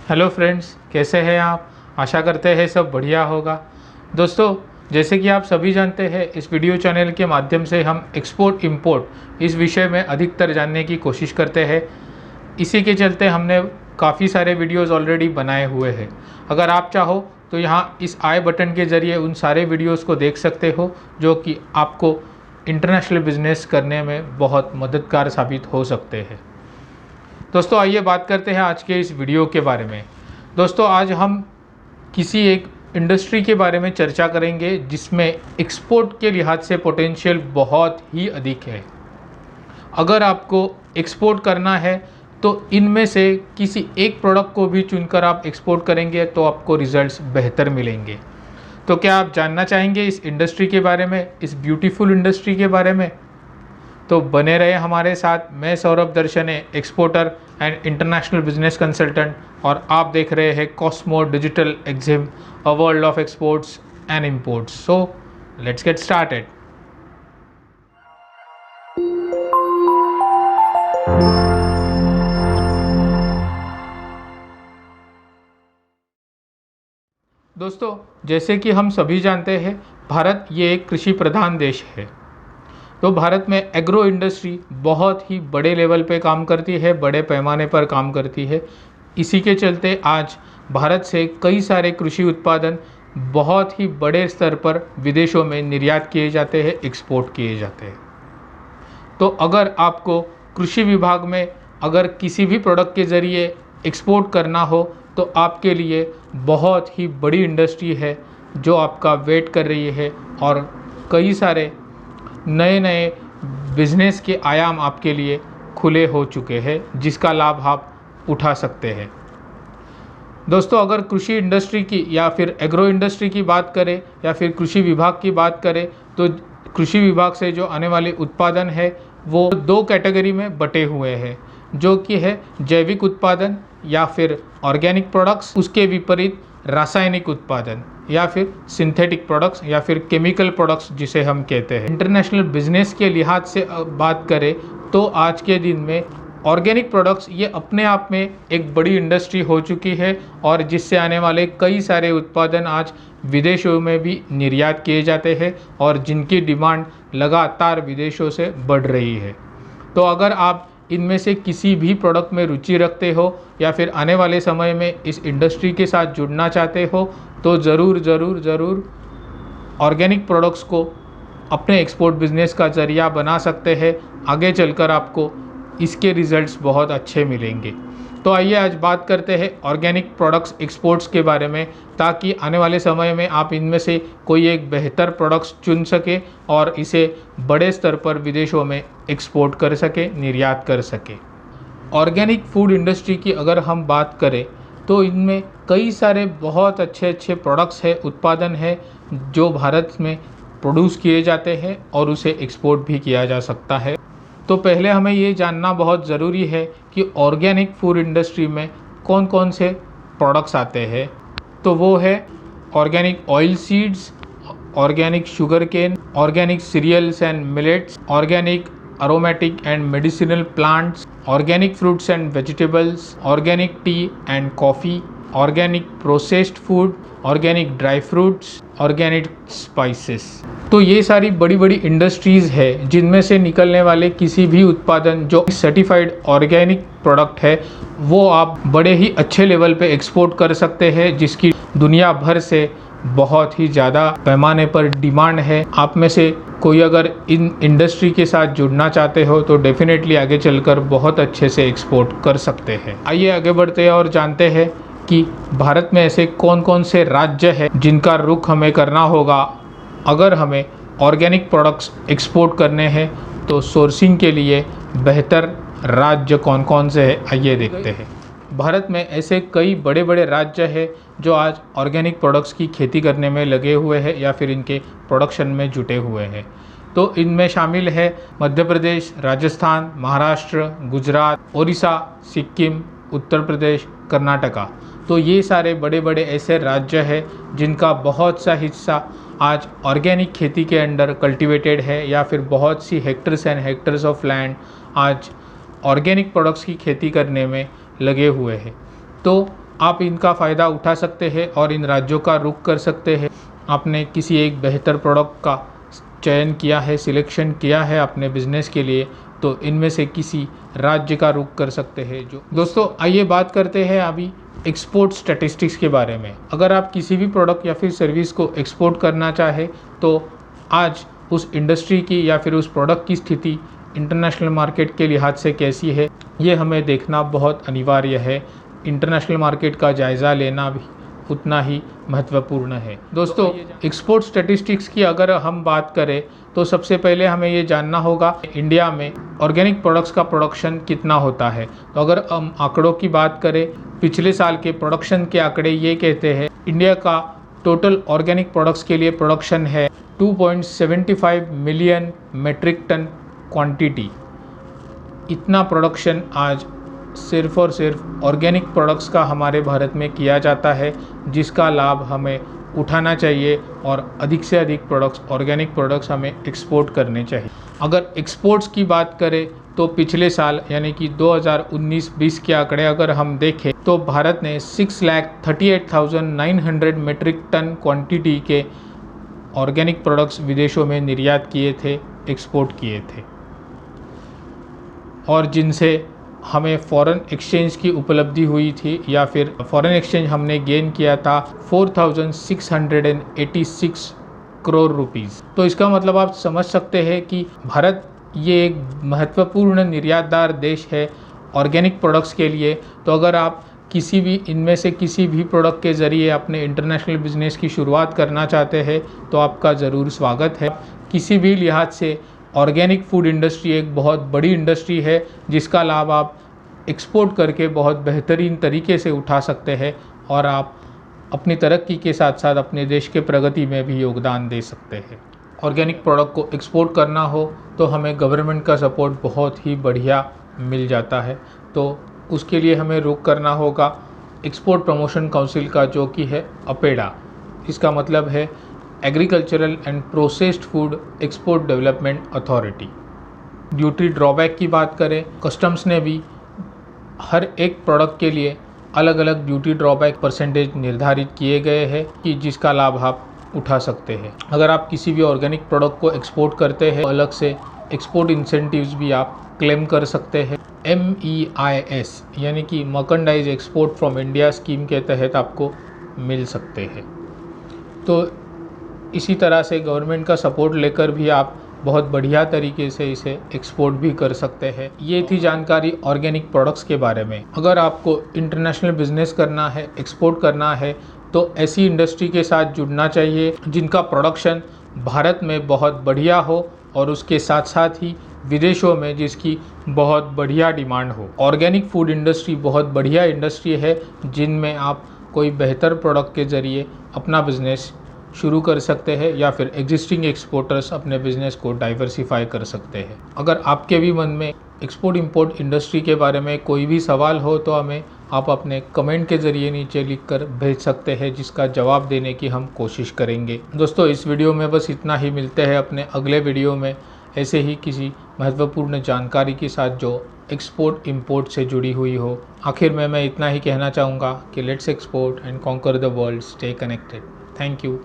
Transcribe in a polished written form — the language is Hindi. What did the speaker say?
हेलो फ्रेंड्स, कैसे हैं आप। आशा करते हैं सब बढ़िया होगा। दोस्तों, जैसे कि आप सभी जानते हैं, इस वीडियो चैनल के माध्यम से हम एक्सपोर्ट इंपोर्ट इस विषय में अधिकतर जानने की कोशिश करते हैं। इसी के चलते हमने काफ़ी सारे वीडियोस ऑलरेडी बनाए हुए हैं। अगर आप चाहो तो यहाँ इस आई बटन के ज़रिए उन सारे वीडियोस को देख सकते हो जो कि आपको इंटरनेशनल बिजनेस करने में बहुत मददगार साबित हो सकते हैं। दोस्तों, आइए बात करते हैं आज के इस वीडियो के बारे में। दोस्तों, आज हम किसी एक इंडस्ट्री के बारे में चर्चा करेंगे जिसमें एक्सपोर्ट के लिहाज से पोटेंशियल बहुत ही अधिक है। अगर आपको एक्सपोर्ट करना है तो इनमें से किसी एक प्रोडक्ट को भी चुनकर आप एक्सपोर्ट करेंगे तो आपको रिजल्ट्स बेहतर मिलेंगे। तो क्या आप जानना चाहेंगे इस इंडस्ट्री के बारे में, इस ब्यूटीफुल इंडस्ट्री के बारे में? तो बने रहे हमारे साथ। मैं Saurabh Darshane, exporter and international business consultant, और आप देख रहे हैं Cosmo Digital Exim, a world of exports and imports. So let's get started. दोस्तों, जैसे कि हम सभी जानते हैं, भारत ये एक कृषि प्रधान देश है। तो भारत में एग्रो इंडस्ट्री बहुत ही बड़े लेवल पे काम करती है, बड़े पैमाने पर काम करती है। इसी के चलते आज भारत से कई सारे कृषि उत्पादन बहुत ही बड़े स्तर पर विदेशों में निर्यात किए जाते हैं, एक्सपोर्ट किए जाते हैं। तो अगर आपको कृषि विभाग में अगर किसी भी प्रोडक्ट के ज़रिए एक्सपोर्ट करना हो तो आपके लिए बहुत ही बड़ी इंडस्ट्री है जो आपका वेट कर रही है, और कई सारे नए नए बिजनेस के आयाम आपके लिए खुले हो चुके हैं जिसका लाभ आप उठा सकते हैं। दोस्तों, अगर कृषि इंडस्ट्री की या फिर एग्रो इंडस्ट्री की बात करें या फिर कृषि विभाग की बात करें तो कृषि विभाग से जो आने वाले उत्पादन है वो दो कैटेगरी में बटे हुए हैं, जो कि है जैविक उत्पादन या फिर ऑर्गेनिक प्रोडक्ट्स, उसके विपरीत रासायनिक उत्पादन या फिर सिंथेटिक प्रोडक्ट्स या फिर केमिकल प्रोडक्ट्स जिसे हम कहते हैं। इंटरनेशनल बिजनेस के लिहाज से बात करें तो आज के दिन में ऑर्गेनिक प्रोडक्ट्स ये अपने आप में एक बड़ी इंडस्ट्री हो चुकी है, और जिससे आने वाले कई सारे उत्पादन आज विदेशों में भी निर्यात किए जाते हैं और जिनकी डिमांड लगातार विदेशों से बढ़ रही है। तो अगर आप इनमें से किसी भी प्रोडक्ट में रुचि रखते हो या फिर आने वाले समय में इस इंडस्ट्री के साथ जुड़ना चाहते हो तो ज़रूर ऑर्गेनिक प्रोडक्ट्स को अपने एक्सपोर्ट बिजनेस का ज़रिया बना सकते हैं। आगे चलकर आपको इसके रिज़ल्ट्स बहुत अच्छे मिलेंगे। तो आइए आज बात करते हैं ऑर्गेनिक प्रोडक्ट्स एक्सपोर्ट्स के बारे में, ताकि आने वाले समय में आप इनमें से कोई एक बेहतर प्रोडक्ट्स चुन सके और इसे बड़े स्तर पर विदेशों में एक्सपोर्ट कर सके, निर्यात कर सके। ऑर्गेनिक फूड इंडस्ट्री की अगर हम बात करें तो इनमें कई सारे बहुत अच्छे प्रोडक्ट्स हैं, उत्पादन है जो भारत में प्रोड्यूस किए जाते हैं और उसे एक्सपोर्ट भी किया जा सकता है। तो पहले हमें ये जानना बहुत ज़रूरी है कि ऑर्गेनिक फूड इंडस्ट्री में कौन कौन से प्रोडक्ट्स आते हैं। तो वो है organic oil seeds, organic sugarcane, organic cereals and millets, organic aromatic and medicinal plants, organic fruits and vegetables, organic tea and coffee, organic processed food, organic dry fruits, organic spices। तो ये सारी बड़ी बड़ी इंडस्ट्रीज़ है जिनमें से निकलने वाले किसी भी उत्पादन जो सर्टिफाइड ऑर्गेनिक प्रोडक्ट है वो आप बड़े ही अच्छे लेवल पे एक्सपोर्ट कर सकते हैं, जिसकी दुनिया भर से बहुत ही ज़्यादा पैमाने पर डिमांड है। आप में से कोई अगर इन इंडस्ट्री के साथ जुड़ना चाहते हो तो डेफिनेटली आगे चलकर बहुत अच्छे से एक्सपोर्ट कर सकते हैं। आइए आगे बढ़ते हैं और जानते हैं कि भारत में ऐसे कौन कौन से राज्य हैं जिनका रुख हमें करना होगा अगर हमें ऑर्गेनिक प्रोडक्ट्स एक्सपोर्ट करने हैं। तो सोर्सिंग के लिए बेहतर राज्य कौन कौन से हैं, आइए देखते हैं। भारत में ऐसे कई बड़े बड़े राज्य हैं जो आज ऑर्गेनिक प्रोडक्ट्स की खेती करने में लगे हुए हैं या फिर इनके प्रोडक्शन में जुटे हुए हैं। तो इनमें शामिल है मध्य प्रदेश, राजस्थान, महाराष्ट्र, गुजरात, ओडिशा, सिक्किम, उत्तर प्रदेश, कर्नाटका। तो ये सारे बड़े बड़े ऐसे राज्य हैं जिनका बहुत सा हिस्सा आज ऑर्गेनिक खेती के अंडर कल्टिवेटेड है, या फिर बहुत सी hectares and hectares of land आज ऑर्गेनिक प्रोडक्ट्स की खेती करने में लगे हुए हैं। तो आप इनका फ़ायदा उठा सकते हैं और इन राज्यों का रुख कर सकते हैं। आपने किसी एक बेहतर प्रोडक्ट का चयन किया है, सिलेक्शन किया है अपने बिजनेस के लिए, तो इनमें से किसी राज्य का रुख कर सकते हैं। जो दोस्तों, आइए बात करते हैं अभी एक्सपोर्ट स्टैटिस्टिक्स के बारे में। अगर आप किसी भी प्रोडक्ट या फिर सर्विस को एक्सपोर्ट करना चाहे तो आज उस इंडस्ट्री की या फिर उस प्रोडक्ट की स्थिति इंटरनेशनल मार्केट के लिहाज से कैसी है, ये हमें देखना बहुत अनिवार्य है। इंटरनेशनल मार्केट का जायज़ा लेना भी उतना ही महत्वपूर्ण है। दोस्तों, एक्सपोर्ट स्टैटिस्टिक्स की अगर हम बात करें तो सबसे पहले हमें ये जानना होगा इंडिया में ऑर्गेनिक प्रोडक्ट्स का प्रोडक्शन कितना होता है। तो अगर हम आंकड़ों की बात करें, पिछले साल के प्रोडक्शन के आंकड़े ये कहते हैं इंडिया का टोटल ऑर्गेनिक प्रोडक्ट्स के लिए प्रोडक्शन है 2.75 मिलियन मेट्रिक टन क्वांटिटी। इतना प्रोडक्शन आज सिर्फ़ और सिर्फ ऑर्गेनिक प्रोडक्ट्स का हमारे भारत में किया जाता है, जिसका लाभ हमें उठाना चाहिए और अधिक से अधिक प्रोडक्ट्स, ऑर्गेनिक प्रोडक्ट्स हमें एक्सपोर्ट करने चाहिए। अगर एक्सपोर्ट्स की बात करें तो पिछले साल यानी कि 2019-20 के आंकड़े अगर हम देखें तो भारत ने 6,38,900 मेट्रिक टन क्वांटिटी के ऑर्गेनिक प्रोडक्ट्स विदेशों में निर्यात किए थे, एक्सपोर्ट किए थे, और जिनसे हमें फॉरेन एक्सचेंज की उपलब्धि हुई थी या फिर फॉरेन एक्सचेंज हमने गेन किया था 4,686 करोड़ रुपीस। तो इसका मतलब आप समझ सकते हैं कि भारत ये एक महत्वपूर्ण निर्यातदार देश है ऑर्गेनिक प्रोडक्ट्स के लिए। तो अगर आप किसी भी इनमें से किसी भी प्रोडक्ट के ज़रिए अपने इंटरनेशनल बिजनेस की शुरुआत करना चाहते हैं तो आपका ज़रूर स्वागत है। किसी भी लिहाज से ऑर्गेनिक फूड इंडस्ट्री एक बहुत बड़ी इंडस्ट्री है जिसका लाभ आप एक्सपोर्ट करके बहुत बेहतरीन तरीके से उठा सकते हैं और आप अपनी तरक्की के साथ साथ अपने देश के प्रगति में भी योगदान दे सकते हैं। ऑर्गेनिक प्रोडक्ट को एक्सपोर्ट करना हो तो हमें गवर्नमेंट का सपोर्ट बहुत ही बढ़िया मिल जाता है। तो उसके लिए हमें रुख करना होगा एक्सपोर्ट प्रमोशन काउंसिल का, जो कि है अपेडा। इसका मतलब है agricultural and processed food export development authority. Duty drawback की बात करें, कस्टम्स ने भी हर एक प्रोडक्ट के लिए अलग अलग ड्यूटी ड्रॉबैक परसेंटेज निर्धारित किए गए हैं कि जिसका लाभ आप उठा सकते हैं। अगर आप किसी भी ऑर्गेनिक प्रोडक्ट को एक्सपोर्ट करते हैं तो अलग से एक्सपोर्ट इंसेंटिव्स भी आप क्लेम कर सकते हैं। MEIS यानी कि merchandise export from India scheme के तहत आपको मिल सकते हैं। तो इसी तरह से गवर्नमेंट का सपोर्ट लेकर भी आप बहुत बढ़िया तरीके से इसे एक्सपोर्ट भी कर सकते हैं। ये थी जानकारी ऑर्गेनिक प्रोडक्ट्स के बारे में। अगर आपको इंटरनेशनल बिजनेस करना है, एक्सपोर्ट करना है, तो ऐसी इंडस्ट्री के साथ जुड़ना चाहिए जिनका प्रोडक्शन भारत में बहुत बढ़िया हो और उसके साथ साथ ही विदेशों में जिसकी बहुत बढ़िया डिमांड हो। ऑर्गेनिक फूड इंडस्ट्री बहुत बढ़िया इंडस्ट्री है जिनमें आप कोई बेहतर प्रोडक्ट के ज़रिए अपना बिजनेस शुरू कर सकते हैं या फिर एग्जिस्टिंग एक्सपोर्टर्स अपने बिजनेस को डाइवर्सिफाई कर सकते हैं। अगर आपके भी मन में एक्सपोर्ट इंपोर्ट इंडस्ट्री के बारे में कोई भी सवाल हो तो हमें आप अपने कमेंट के ज़रिए नीचे लिखकर भेज सकते हैं, जिसका जवाब देने की हम कोशिश करेंगे। दोस्तों, इस वीडियो में बस इतना ही। मिलते हैं अपने अगले वीडियो में ऐसे ही किसी महत्वपूर्ण जानकारी के साथ जो एक्सपोर्ट इंपोर्ट से जुड़ी हुई हो। आखिर में मैं इतना ही कहना चाहूँगा कि let's export and conquer the world, stay connected. Thank you.